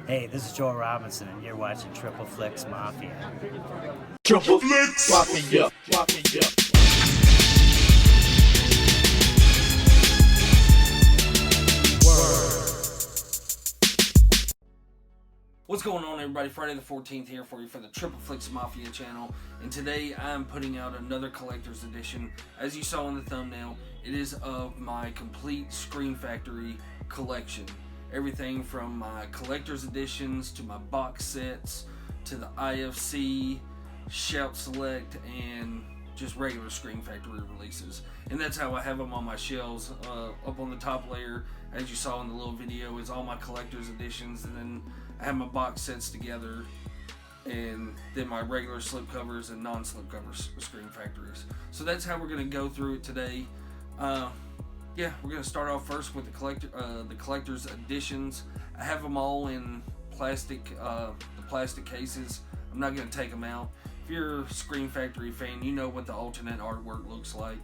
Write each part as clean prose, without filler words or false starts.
Hey, this is Joel Robinson, and you're watching Triple Flicks Mafia. Triple Flicks Mafia. What's going on, everybody? Friday the 14th here for you for the Triple Flicks Mafia channel, and today I'm putting out another collector's edition. As you saw in the thumbnail, it is of my complete Scream Factory collection. Everything from my collector's editions to my box sets to the IFC, Shout Select, and just regular Scream Factory releases. And that's how I have them on my shelves. Up on the top layer, as you saw in the little video, is all my collector's editions, and then I have my box sets together, and then my regular slipcovers and non-slipcovers Scream Factories. So that's how we're going to go through it today. Yeah, we're going to start off first with the collector's editions. I have them all in plastic, the plastic cases. I'm not going to take them out. If you're a Scream Factory fan, you know what the alternate artwork looks like.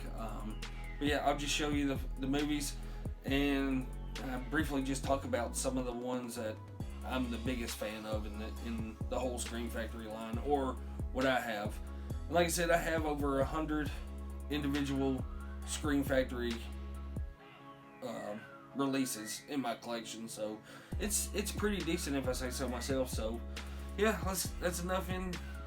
But yeah, I'll just show you the movies and briefly just talk about some of the ones that I'm the biggest fan of in the whole Scream Factory line, or what I have. And like I said, I have over 100 individual Scream Factory releases in my collection, so it's pretty decent if I say so myself. So yeah, that's enough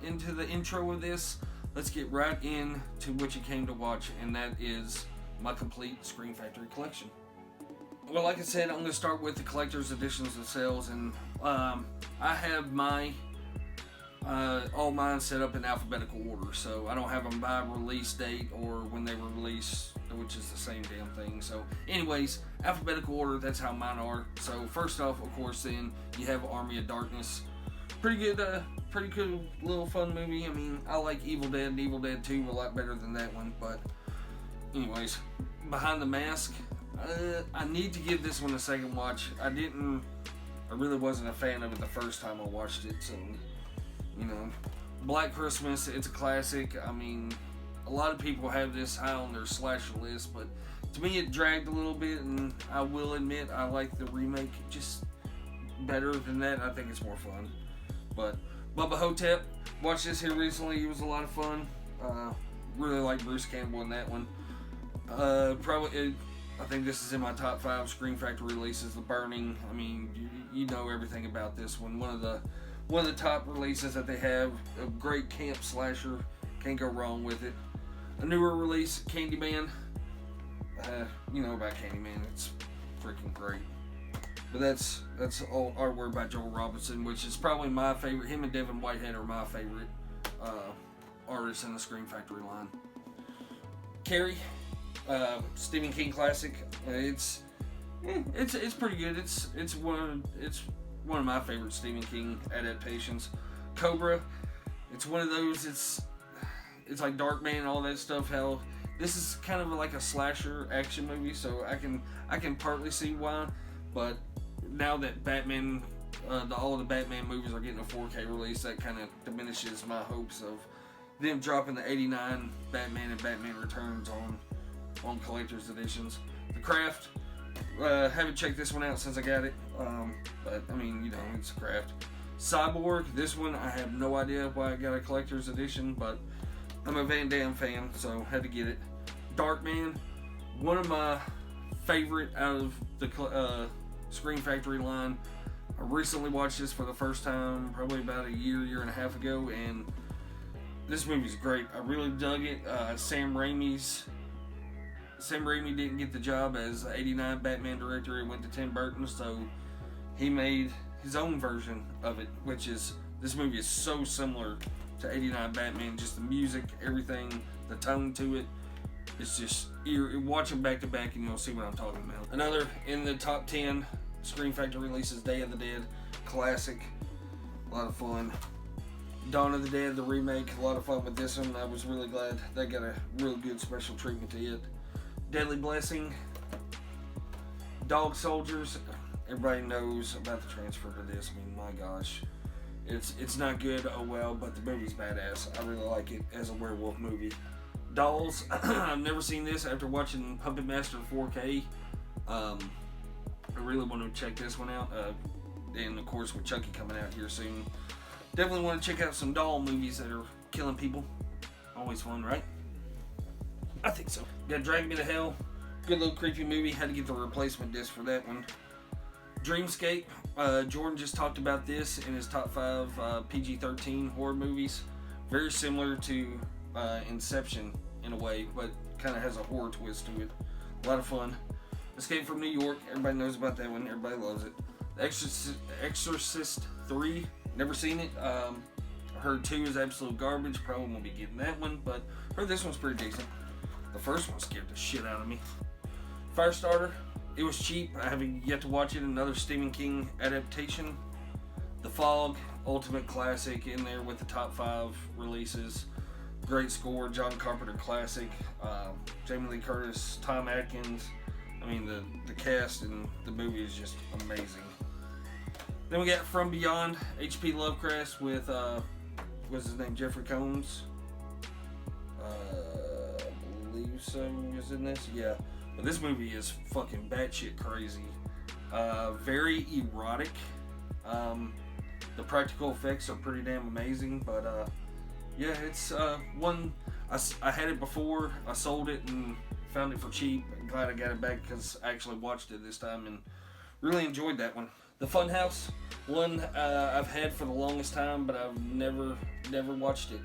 into the intro of this. Let's get right into what you came to watch, and that is my complete Scream Factory collection. Well, like I said, I'm going to start with the collector's editions themselves, and I have all mine set up in alphabetical order, so I don't have them by release date or when they were released, which is the same damn thing. So anyways, alphabetical order, that's how mine are. So first off, of course, then you have Army of Darkness. Pretty good little fun movie. I mean, I like Evil Dead and Evil Dead 2 a lot better than that one, but anyways, Behind the Mask. I need to give this one a second watch. I really wasn't a fan of it the first time I watched it, so, you know. Black Christmas, it's a classic. I mean, a lot of people have this high on their slasher list, but to me it dragged a little bit, and I will admit I like the remake just better than that. I think it's more fun. But Bubba Hotep, watched this here recently. It was a lot of fun. Really like Bruce Campbell in that one. I think this is in my top 5 Scream Factory releases. The Burning. I mean, you know everything about this one. One of the top releases that they have. A great camp slasher. Can't go wrong with it. A newer release, Candyman. You know about Candyman. It's freaking great. But that's all artwork by Joel Robinson, which is probably my favorite. Him and Devin Whitehead are my favorite artists in the Scream Factory line. Carrie. Stephen King classic. It's pretty good. It's one of my favorite Stephen King adaptations. Cobra. It's one of those. It's like Darkman and all that stuff. How this is kind of like a slasher action movie, so I can partly see why. But now that Batman, all of the Batman movies are getting a 4K release, that kind of diminishes my hopes of them dropping the '89 Batman and Batman Returns on collector's editions. The Craft, haven't checked this one out since I got it, but I mean, you know, it's a Craft. Cyborg, this one I have no idea why I got a collector's edition, but I'm a Van Damme fan, so had to get it. Darkman, one of my favorite out of the Scream Factory line. I recently watched this for the first time probably about a year and a half ago, and this movie's great. I really dug it. Sam Raimi didn't get the job as the '89 Batman director. It went to Tim Burton, so he made his own version of it, which is, this movie is so similar to '89 Batman. Just the music, everything, the tone to it. It's just, watch them back to back and you'll see what I'm talking about. Another in the top 10 Scream Factory releases, Day of the Dead. Classic. A lot of fun. Dawn of the Dead, the remake. A lot of fun with this one. I was really glad they got a real good special treatment to it. Deadly Blessing, Dog Soldiers. Everybody knows about the transfer to this. I mean, my gosh, it's not good. Oh well, but the movie's badass. I really like it as a werewolf movie. Dolls. I've never seen this after watching Puppet Master 4K. I really want to check this one out. and of course with Chucky coming out here soon, definitely want to check out some doll movies that are killing people. Always fun, right? I think so. Got Drag Me to Hell. Good little creepy movie. Had to get the replacement disc for that one. Dreamscape. Jordan just talked about this in his top 5 PG-13 horror movies. Very similar to Inception in a way, but kind of has a horror twist to it. A lot of fun. Escape from New York. Everybody knows about that one. Everybody loves it. Exorcist 3. Never seen it. Heard 2 is absolute garbage. Probably won't be getting that one, but heard this one's pretty decent. The first one scared the shit out of me. Firestarter. It was cheap. I haven't yet to watch it. Another Stephen King adaptation. The Fog. Ultimate classic in there with the top 5 releases. Great score. John Carpenter classic. Jamie Lee Curtis. Tom Atkins. I mean, the cast in the movie is just amazing. Then we got From Beyond. H.P. Lovecraft with, what's his name? Jeffrey Combs. I believe so is in this. Yeah. But this movie is fucking batshit crazy. Very erotic. The practical effects are pretty damn amazing. But yeah, it's one. I had it before. I sold it and found it for cheap. I'm glad I got it back because I actually watched it this time and really enjoyed that one. The Funhouse. One I've had for the longest time, but I've never watched it.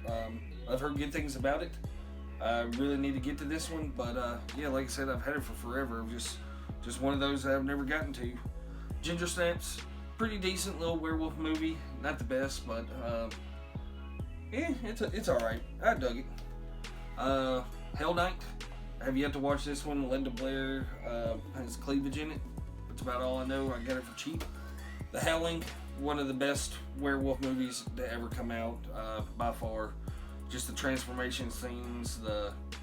I've heard good things about it. I really need to get to this one, but yeah, like I said, I've had it for forever. Just one of those that I've never gotten to. Ginger Snaps, pretty decent little werewolf movie. Not the best, but yeah, it's all right. I dug it. Hell Night. I have yet to watch this one. Linda Blair has cleavage in it. That's about all I know. I got it for cheap. The Howling, one of the best werewolf movies to ever come out by far. Just the transformation scenes,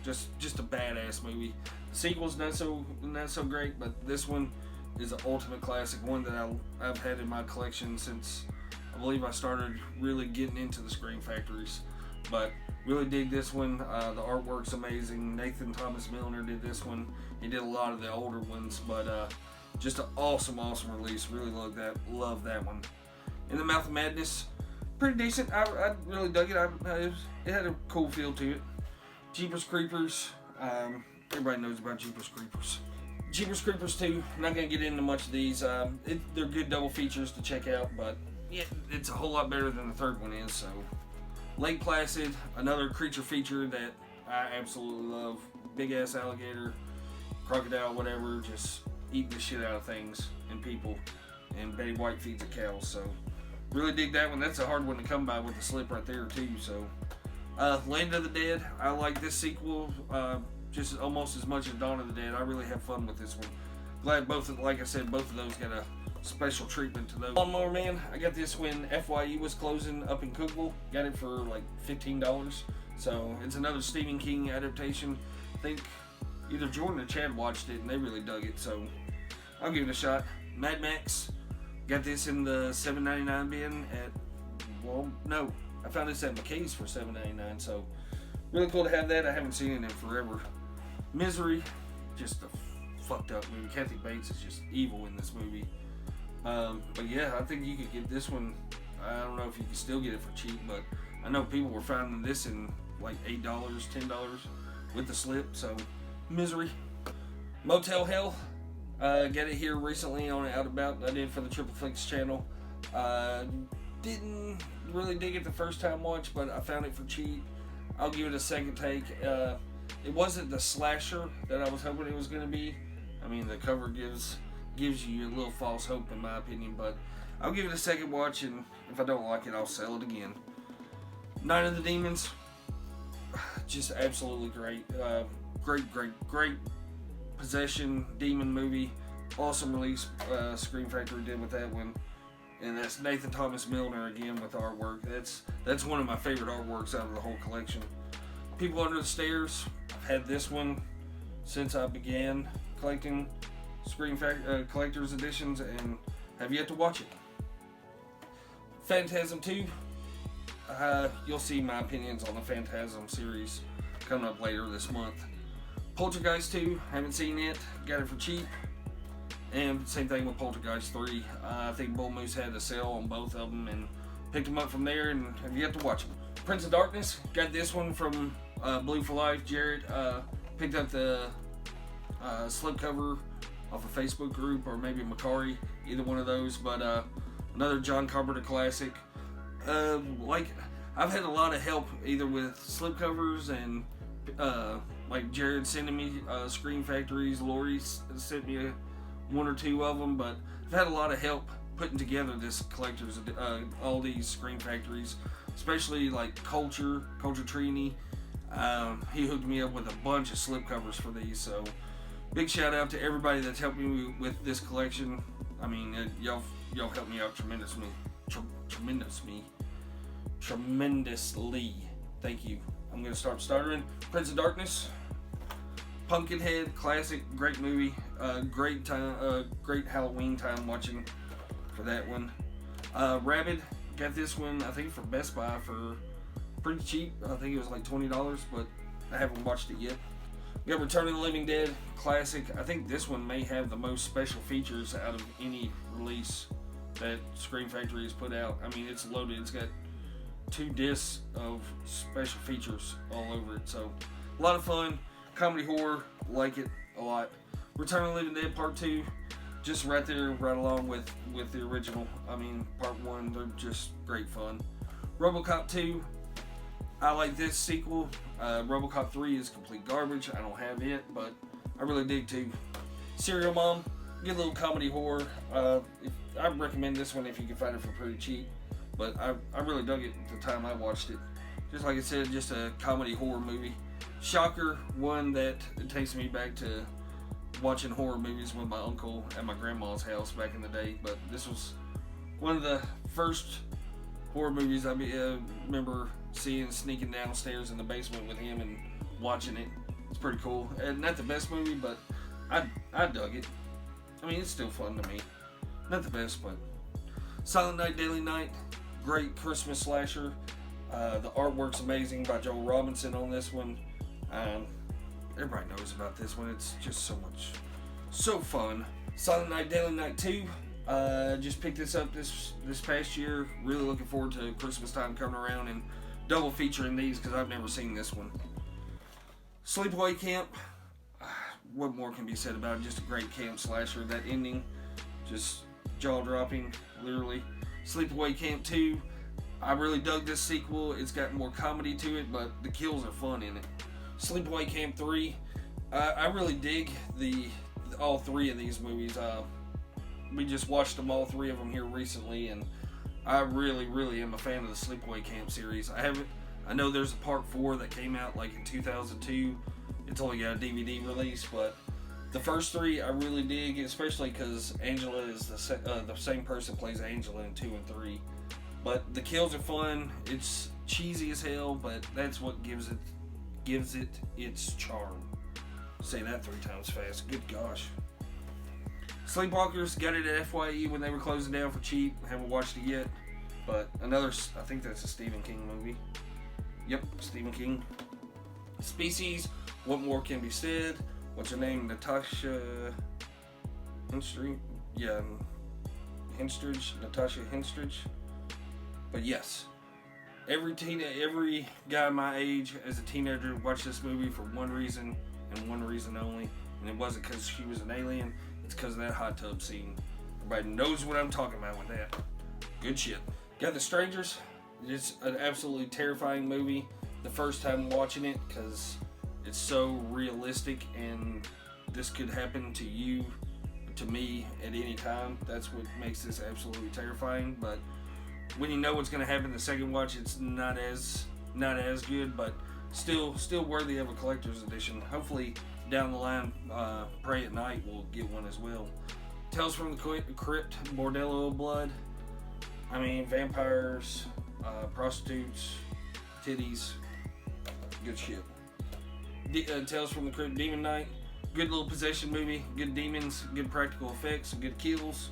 just a badass movie. The sequel's not so great, but this one is an ultimate classic, one that I've had in my collection since I believe I started really getting into the Scream Factories. But really dig this one. The artwork's amazing. Nathan Thomas Milner did this one. He did a lot of the older ones, but just an awesome release. Really love that one. In the Mouth of Madness. Pretty decent. I really dug it. It had a cool feel to it. Jeepers Creepers. Everybody knows about Jeepers Creepers. Jeepers Creepers 2. I'm not going to get into much of these. They're good double features to check out, but yeah, it's a whole lot better than the third one is. So, Lake Placid, another creature feature that I absolutely love. Big ass alligator, crocodile, whatever, just eat the shit out of things and people. And Betty White feeds a cow, so really dig that one. That's a hard one to come by with the slip right there too. So, Land of the Dead. I like this sequel just almost as much as Dawn of the Dead. I really have fun with this one. Glad like I said, both of those got a special treatment to those. Lawnmower Man. I got this when FYE was closing up in Cookville. Got it for like $15. So it's another Stephen King adaptation. I think either Jordan or Chad watched it and they really dug it. So I'll give it a shot. Mad Max. Got this in the $7.99 bin at, well, no, I found this at McKay's for $7.99, so really cool to have that. I haven't seen it in forever. Misery, just a fucked up movie. Kathy Bates is just evil in this movie. But yeah, I think you could get this one. I don't know if you can still get it for cheap, but I know people were finding this in like $8, $10 with the slip, so Misery. Motel Hell. Got it here recently on Out About. I did for the Triple Flicks channel. Didn't really dig it the first time watch, but I found it for cheap. I'll give it a second take. It wasn't the slasher that I was hoping it was going to be. I mean, the cover gives you a little false hope in my opinion, but I'll give it a second watch, and if I don't like it, I'll sell it again. Night of the Demons. Just absolutely great. Great possession demon movie. Awesome release Scream Factory did with that one, and that's Nathan Thomas Milner again with the artwork. That's one of my favorite artworks out of the whole collection. People Under the Stairs. I've had this one since I began collecting Scream collector's editions and have yet to watch it. Phantasm 2. You'll see my opinions on the Phantasm series coming up later this month. Poltergeist 2, haven't seen it, got it for cheap. And same thing with Poltergeist 3. I think Bull Moose had a sale on both of them and picked them up from there and have yet to watch them. Prince of Darkness, got this one from Blue for Life. Jared picked up the slipcover off a Facebook group, or maybe Macari, either one of those. But another John Carpenter classic. Like, I've had a lot of help either with slipcovers and like Jared sending me Screen Factories. Lori sent me one or two of them, but I've had a lot of help putting together this collector's all these Screen Factories, especially like Culture Trini. He hooked me up with a bunch of slipcovers for these, so big shout out to everybody that's helped me with this collection. I mean, y'all helped me out tremendously. Thank you. I'm gonna start stuttering. Prince of Darkness, Pumpkinhead, classic, great movie, great time, great Halloween time watching for that one. Rabid, got this one I think from Best Buy for pretty cheap. I think it was like $20, but I haven't watched it yet. We got Return of the Living Dead, classic. I think this one may have the most special features out of any release that Screen Factory has put out. I mean, it's loaded. It's got 2 discs of special features all over it. So, a lot of fun. Comedy horror, like it a lot. Return of the Living Dead Part 2, just right there, right along with the original. I mean, Part 1, they're just great fun. RoboCop 2, I like this sequel. RoboCop 3 is complete garbage. I don't have it, but I really dig 2. Serial Mom, good little comedy horror. I recommend this one if you can find it for pretty cheap. But I really dug it the time I watched it. Just like I said, just a comedy horror movie. Shocker, one that takes me back to watching horror movies with my uncle at my grandma's house back in the day. But this was one of the first horror movies I remember seeing, sneaking downstairs in the basement with him and watching it. It's pretty cool. And not the best movie, but I dug it. I mean, it's still fun to me. Not the best, but Silent Night, Deadly Night, great Christmas slasher. The artwork's amazing by Joel Robinson on this one. Everybody knows about this one. It's just so fun. Silent Night, Deadly Night 2. Just picked this up this past year. Really looking forward to Christmas time coming around and double featuring these because I've never seen this one. Sleepaway Camp. What more can be said about it? Just a great camp slasher. That ending, just jaw-dropping, literally. Sleepaway Camp 2. I really dug this sequel. It's got more comedy to it, but the kills are fun in it. Sleepaway Camp 3. I really dig all 3 of these movies. We just watched them, all 3 of them here recently, and I really am a fan of the Sleepaway Camp series. I know there's a part 4 that came out like in 2002. It's only got a DVD release, but the first 3 I really dig, especially because Angela is the same person plays Angela in 2 and 3. But the kills are fun. It's cheesy as hell, but that's what gives it its charm. Say that 3 times fast. Good gosh. Sleepwalkers, got it at FYE when they were closing down for cheap. Haven't watched it yet, but I think that's a Stephen King movie. Yep, Stephen King. Species, what more can be said? What's her name? Natasha Henstridge? Yeah, Natasha Henstridge. But yes, every guy my age as a teenager watched this movie for one reason and one reason only, and it wasn't because she was an alien. It's because of that hot tub scene. Everybody knows what I'm talking about with that. Good shit. Got The Strangers. It's an absolutely terrifying movie the first time watching it because it's so realistic and this could happen to you, to me, at any time. That's what makes this absolutely terrifying. But when you know what's going to happen the second watch, it's not as good, but still worthy of a collector's edition. Hopefully down the line, Pray at Night will get one as well. Tales from the Crypt, Bordello of Blood. I mean, vampires, prostitutes, titties, good shit. Tales from the Crypt, Demon Knight, good little possession movie, good demons, good practical effects, good kills.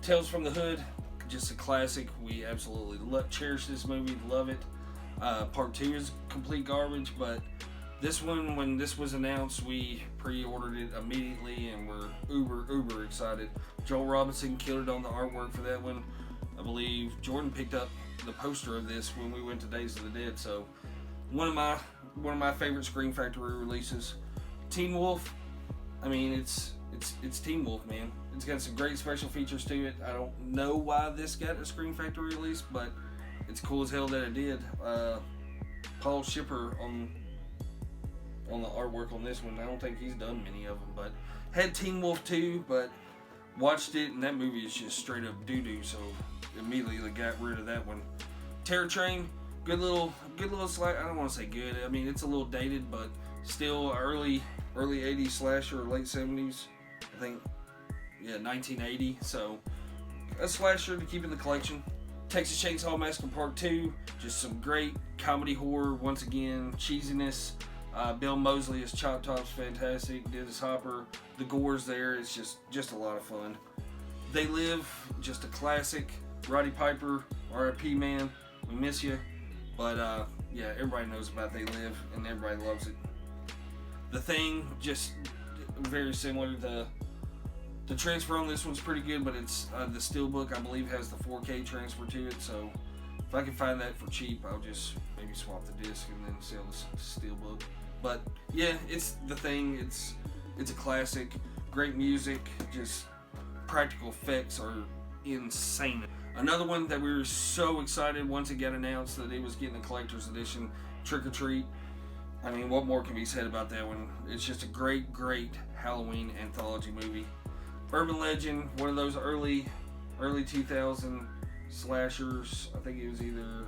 Tales from the Hood, just a classic. We absolutely cherish this movie, love it. Part 2 is complete garbage, but This one, when this was announced, we pre-ordered it immediately and we're uber excited. Joel Robinson killed it on the artwork for that one. I believe Jordan picked up the poster of this when we went to Days of the Dead. So one of my favorite Scream Factory releases. Teen Wolf, I mean, it's Teen Wolf, man. It's got some great special features to it. I don't know why this got a Scream Factory release, but it's cool as hell that it did. Paul Shipper on the artwork on this one. I don't think he's done many of them, but had Teen Wolf 2, but watched it, and that movie is just straight up doo-doo, so immediately got rid of that one. Terror Train, good little I don't want to say good. I mean, it's a little dated, but still early 80s slasher or late 70s. I think, yeah, 1980. So a slasher to keep in the collection. Texas Chainsaw Massacre Part 2, just some great comedy horror. Once again, cheesiness. Bill Moseley as Chop Top's fantastic. Dennis Hopper, the gore's there. It's just a lot of fun. They Live, just a classic. Roddy Piper, R.I.P. man, we miss you. But yeah, everybody knows about They Live, and everybody loves it. The Thing, just very similar. The transfer on this one's pretty good, but it's the Steelbook, I believe, has the 4K transfer to it. So if I can find that for cheap, I'll just maybe swap the disc and then sell the Steelbook. But yeah, it's The Thing. It's a classic. Great music. Just practical effects are insane. Another one that we were so excited once it got announced that it was getting a collector's edition, Trick or Treat. I mean, what more can be said about that one? It's just a great Halloween anthology movie. Urban Legend, one of those early 2000 slashers. I think it was either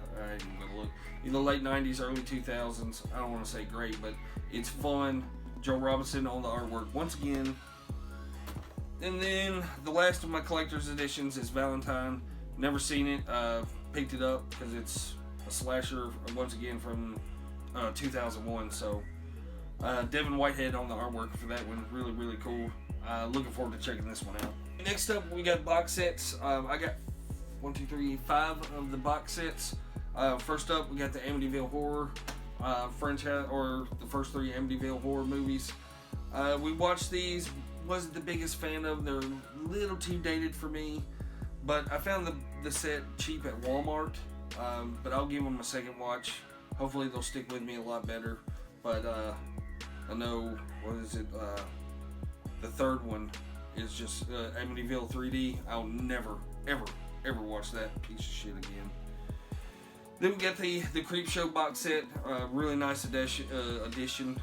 late 90s, early 2000s. I don't want to say great, but it's fun. Joe Robinson on the artwork once again. And then the last of my collector's editions is Valentine. Never seen it. Picked it up because it's a slasher once again from 2001. So Devin Whitehead on the artwork for that one. Really cool. Looking forward to checking this one out. Next up, we got box sets. I got 5 of the box sets. First up, we got the Amityville Horror franchise, or the first 3 Amityville Horror movies. We watched these. Wasn't the biggest fan of them. They're a little too dated for me, but I found the set cheap at Walmart. But I'll give them a second watch. Hopefully they'll stick with me a lot better. But I know, what is it? The third one is just Amityville 3D. I'll never ever watch that piece of shit again. Then we got the Creepshow box set. Really nice addition.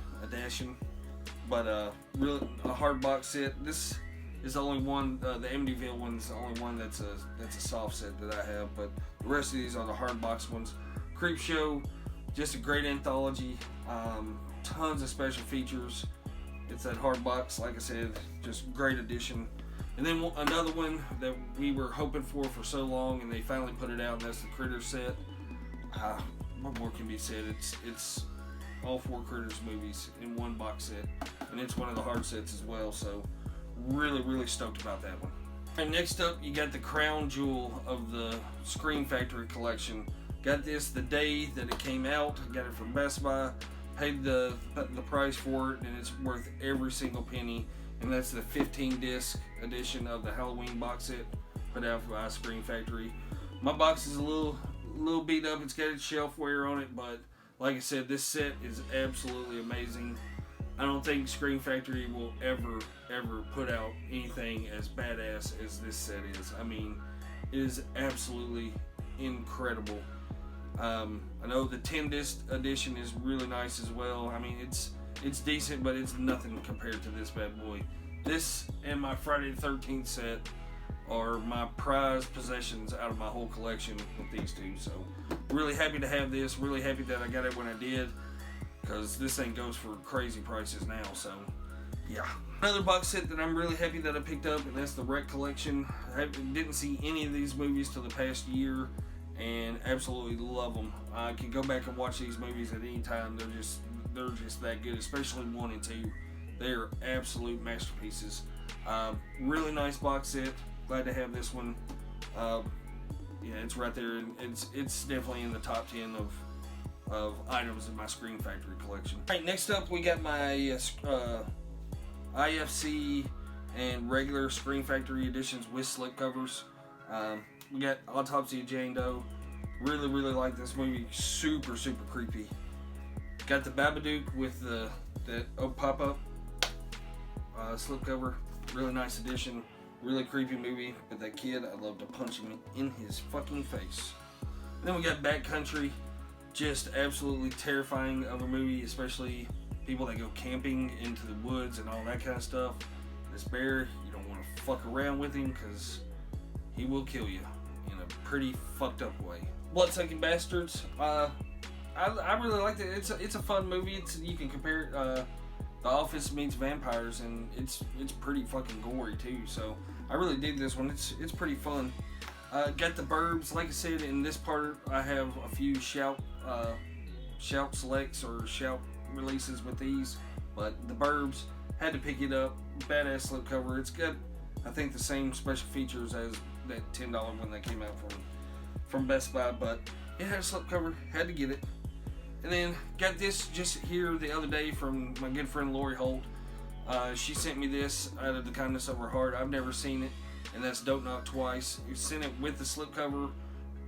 But really a hard box set. This is the only one. The Amityville one's the only one that's a soft set that I have. But the rest of these are the hard box ones. Creepshow, just a great anthology. Tons of special features. It's that hard box, like I said, just great addition. And then another one that we were hoping for so long, and they finally put it out, and that's the Critters set. What more can be said? It's all 4 Critters movies in one box set, and it's one of the hard sets as well. So really stoked about that one. And next up, you got the crown jewel of the Scream Factory collection. Got this the day that it came out. Got it from Best Buy. Paid the price for it, and it's worth every single penny. And that's the 15-disc edition of the Halloween box set put out by Scream Factory. My box is a little beat up. It's got its shelf wear on it, but like I said, this set is absolutely amazing. I don't think Scream Factory will ever put out anything as badass as this set is. I mean, it is absolutely incredible. I know the 10-disc edition is really nice as well. I mean, it's decent, but it's nothing compared to this bad boy. This and my Friday the 13th set are my prized possessions out of my whole collection with these two. So really happy to have this. Really happy that I got it when I did, because this thing goes for crazy prices now. So yeah. Another box set that I'm really happy that I picked up, and that's the Wreck Collection. I didn't see any of these movies till the past year, and absolutely love them. I can go back and watch these movies at any time. They're just that good, especially 1 and 2. They're absolute masterpieces. Really nice box set. Glad to have this one. Yeah, it's right there, and it's definitely in the top 10 of items in my Scream Factory collection. Alright, next up we got my IFC and regular Scream Factory editions with slipcovers. We got Autopsy of Jane Doe. Really like this movie. Super creepy. Got the Babadook with the pop-up slipcover. Really nice edition. Really creepy movie. But that kid, I'd love to punch him in his fucking face. And then we got Backcountry. Just absolutely terrifying of a movie, especially people that go camping into the woods and all that kind of stuff. This bear, you don't want to fuck around with him because he will kill you in a pretty fucked up way. Bloodsucking Bastards. I really liked it. It's a fun movie. You can compare it. The Office meets vampires, and it's pretty fucking gory too. So I really dig this one. It's pretty fun. Got the Burbs. Like I said, in this part I have a few shout selects or shout releases with these, but the Burbs, had to pick it up. Badass slipcover. It's got, I think, the same special features as that $10 one that came out from Best Buy, but it had a slipcover. Had to get it. And then got this just here the other day from my good friend Lori Holt. She sent me this out of the kindness of her heart. I've never seen it, and that's Don't Knock Twice. You sent it with the slipcover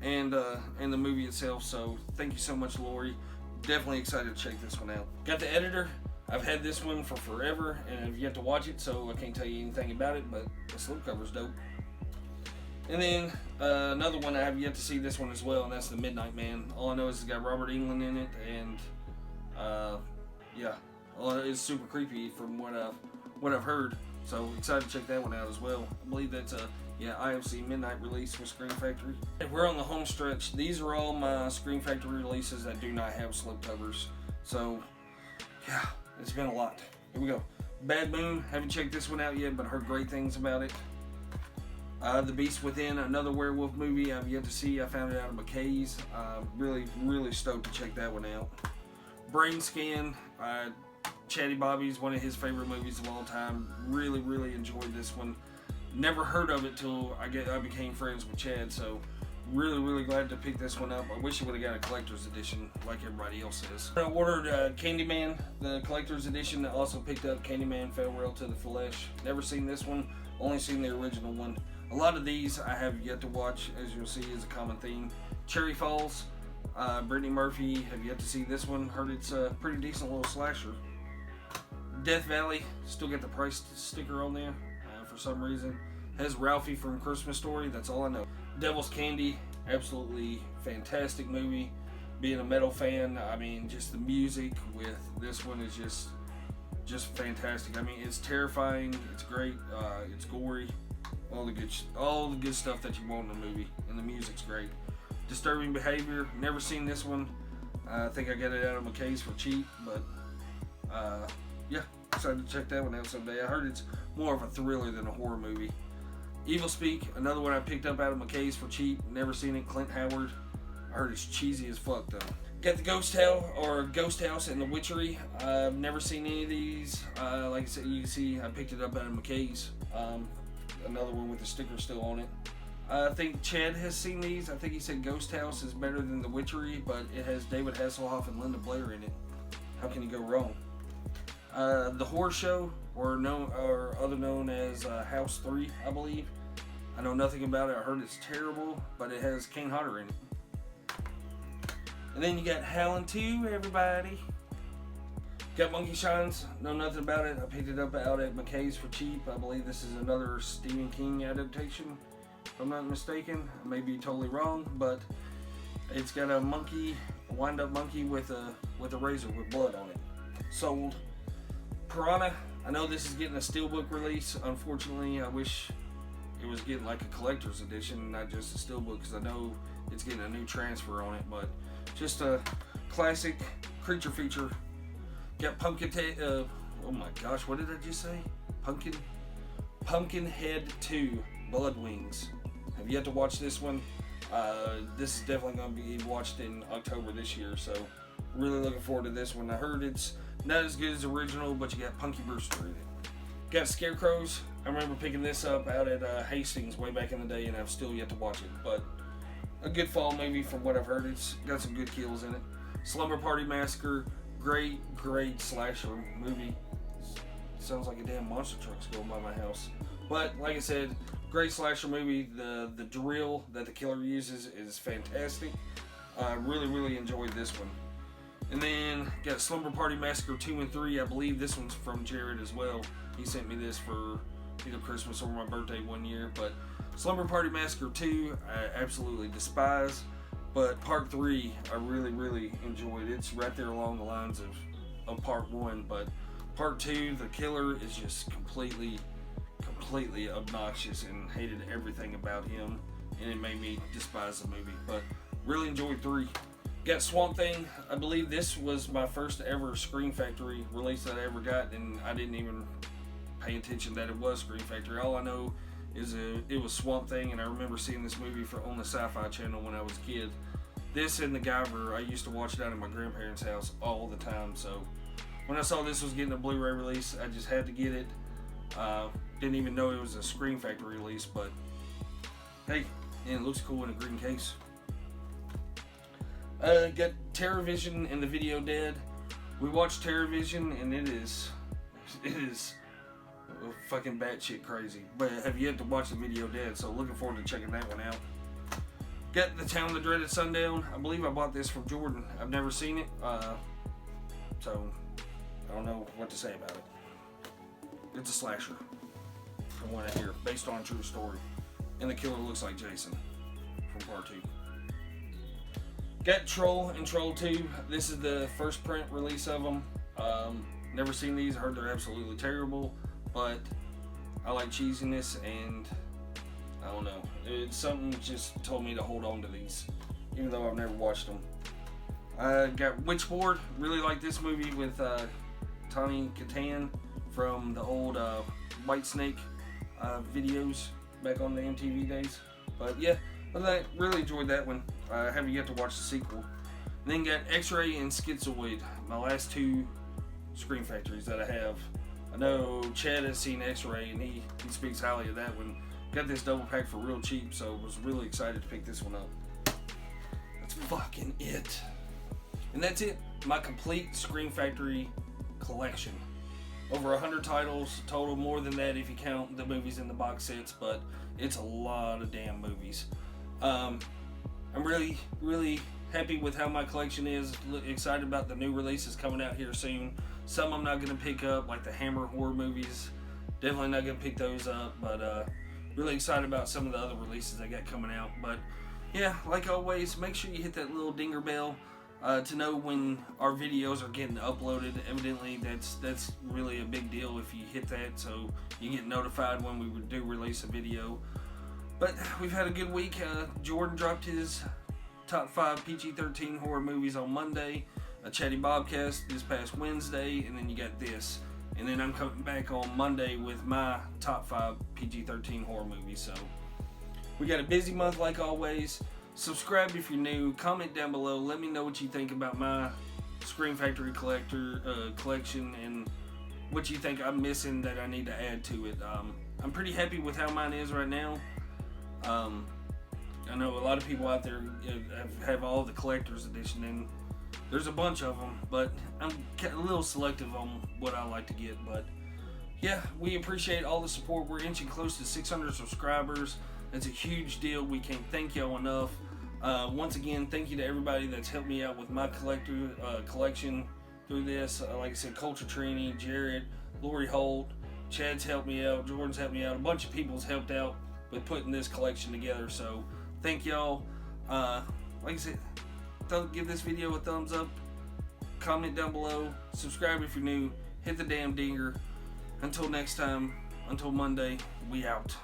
and the movie itself. So thank you so much, Lori. Definitely excited to check this one out. Got the Editor. I've had this one for forever and I've yet to watch it, so I can't tell you anything about it, but the slipcover's dope. And then another one I have yet to see this one as well, and that's The Midnight Man. All I know is it's got Robert Englund in it, and yeah, it's super creepy from what I've heard. So excited to check that one out as well. I believe that's a IFC midnight release for Scream Factory. If we're on the home stretch, these are all my Scream Factory releases that do not have slipcovers. So yeah, it's been a lot. Here we go. Bad Moon, haven't checked this one out yet, but heard great things about it. The Beast Within, another werewolf movie I've yet to see. I found it out of McKay's. Really stoked to check that one out. Brain Scan, Chatty Bobby's one of his favorite movies of all time. Really enjoyed this one. Never heard of it till I became friends with Chad, so really glad to pick this one up. I wish it would have got a collector's edition like everybody else is. I ordered Candyman, the collector's edition. I also picked up Candyman Farewell to the Flesh. Never seen this one, only seen the original one. A lot of these I have yet to watch, as you'll see is a common theme. Cherry Falls, Brittany Murphy, have yet to see this one. Heard it's a pretty decent little slasher. Death Valley, still got the price sticker on there for some reason. Has Ralphie from Christmas Story, that's all I know. Devil's Candy, absolutely fantastic movie. Being a metal fan, I mean, just the music with this one is just fantastic. I mean, it's terrifying, it's great, it's gory, all the good stuff that you want in a movie, and the music's great. Disturbing Behavior, never seen this one. I think I got it out of McKay's for cheap, but yeah, excited to check that one out someday. I heard it's more of a thriller than a horror movie. Evil Speak, another one I picked up out of McKay's for cheap. Never seen it. Clint Howard. I heard it's cheesy as fuck though. Got the Ghost House and The Witchery. I've never seen any of these. Like I said, you can see I picked it up out of McKay's. Another one with the sticker still on it. I think Chad has seen these. I think he said Ghost House is better than The Witchery, but it has David Hasselhoff and Linda Blair in it. How can you go wrong? The Horror Show, or other known as House 3, I believe. I know nothing about it. I heard it's terrible, but it has Kane Hodder in it. And then you got Howlin' 2, everybody. Got Monkey Shines. Know nothing about it. I picked it up out at McKay's for cheap. I believe this is another Stephen King adaptation, if I'm not mistaken. I may be totally wrong, but it's got a wind-up monkey with a razor with blood on it. Sold. Piranha, I know this is getting a steelbook release. Unfortunately, I wish it was getting like a collector's edition, not just a steelbook, because I know it's getting a new transfer on it, but just a classic creature feature. Got oh my gosh, what did I just say? Pumpkinhead 2, Blood Wings. Have yet to watch this one. This is definitely going to be watched in October this year, so really looking forward to this one. I heard it's not as good as the original, but you got Punky Brewster in it. Got Scarecrows. I remember picking this up out at Hastings way back in the day, and I've still yet to watch it. But a good fall movie from what I've heard. It's got some good kills in it. Slumber Party Massacre, great slasher movie. Sounds like a damn monster truck's going by my house. But like I said, great slasher movie. The drill that the killer uses is fantastic. Really enjoyed this one. And then got Slumber Party Massacre 2 and 3. I believe this one's from Jared as well. He sent me this for either Christmas or my birthday one year. But Slumber Party Massacre 2, I absolutely despise. But Part 3, I really enjoyed. It's right there along the lines of Part 1. But Part 2, the killer is just completely obnoxious and hated everything about him. And it made me despise the movie. But really enjoyed 3. Got Swamp Thing. I believe this was my first ever Scream Factory release that I ever got, and I didn't even pay attention that it was Scream Factory. All I know is it was Swamp Thing, and I remember seeing this movie on the Sci-Fi Channel when I was a kid. This and The Guyver, I used to watch down at my grandparents' house all the time, so when I saw this was getting a Blu-ray release, I just had to get it. Didn't even know it was a Scream Factory release, but hey, and it looks cool in a green case. Got TerrorVision and The Video Dead. We watched TerrorVision and it is fucking batshit crazy. But have yet to watch The Video Dead, so looking forward to checking that one out. Got The Town That Dreaded Sundown. I believe I bought this from Jordan. I've never seen it, so I don't know what to say about it. It's a slasher, from what I hear, based on a true story. And the killer looks like Jason from Part 2. Got Troll and Troll 2. This is the first print release of them. Never seen these. I heard they're absolutely terrible, but I like cheesiness, and I don't know. It's something just told me to hold on to these, even though I've never watched them. Got Witchboard. Really like this movie with Tawny Kitaen from the old Whitesnake videos back on the MTV days. But yeah, I really enjoyed that one. I haven't yet to watch the sequel. And then got X-Ray and Schizoid, my last 2 Scream Factories that I have. I know Chad has seen X-Ray and he speaks highly of that one. Got this double pack for real cheap, so was really excited to pick this one up. That's fucking it. And that's it. My complete Scream Factory collection. Over 100 titles total, more than that if you count the movies in the box sets, but it's a lot of damn movies. I'm really happy with how my collection is. Excited about the new releases coming out here soon. Some I'm not going to pick up, like the Hammer horror movies. Definitely not going to pick those up, but really excited about some of the other releases I got coming out. But yeah, like always, make sure you hit that little dinger bell to know when our videos are getting uploaded. Evidently, that's really a big deal if you hit that, so you get notified when we do release a video. But we've had a good week. Jordan dropped his top 5 PG-13 horror movies on Monday, a Chatty Bobcast this past Wednesday, and then you got this. And then I'm coming back on Monday with my top 5 PG-13 horror movies. So we got a busy month like always. Subscribe if you're new. Comment down below. Let me know what you think about my Scream Factory collection and what you think I'm missing that I need to add to it. I'm pretty happy with how mine is right now. I know a lot of people out there have all the collector's edition, and there's a bunch of them, but I'm a little selective on what I like to get. But yeah, we appreciate all the support. We're inching close to 600 subscribers. It's a huge deal. We can't thank y'all enough. Once again, thank you to everybody that's helped me out with my collection through this. Like I said, Culture Trini, Jared, Lori Holt, Chad's helped me out, Jordan's helped me out, a bunch of people's helped out with putting this collection together. So thank y'all. Like I said, give this video a thumbs up, comment down below, subscribe if you're new, hit the damn dinger. Until next time, until Monday, we out.